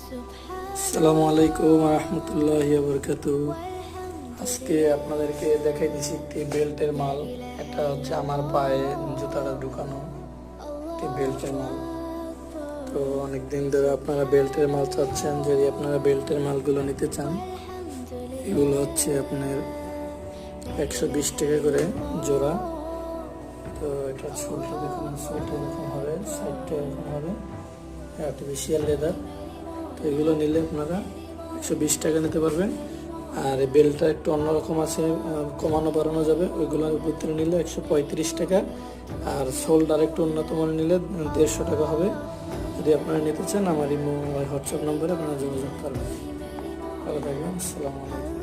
আসসালামু আলাইকুম রহমতুল্লাহি বারাকাতুহু। আজকে আপনাদেরকে দেখাই দিছি একটি বেল্টের মাল। এটা হচ্ছে আমার পায়ে জুতাটা ঢুকানো একটি বেল্টের মাল। তো অনেকদিন ধরে আপনারা বেল্টের মাল চাচ্ছেন। যদি আপনারা বেল্টের মালগুলো নিতে চান, এগুলো হচ্ছে আপনার 120 টাকা করে জোড়া। তো এটা ছোটটা দেখুন, ছোট এরকম হবে, সাইডটা এরকম হবে, আর্টিফিশিয়াল লেদার। তো এগুলো নিলে আপনারা 120 টাকা নিতে পারবেন। আর এই বেলটা একটু অন্যরকম আছে, কমানো বাড়ানো যাবে। ওইগুলোর ভিতরে নিলে 135 টাকা। আর সোল্ডার একটু উন্নত মানের নিলে 150 টাকা হবে। যদি আপনারা নিতে চান, আমার এই হোয়াটসঅ্যাপ নম্বরে আপনারা যোগাযোগ করবেন। ভালো থাকবেন। আসসালামু আলাইকুম।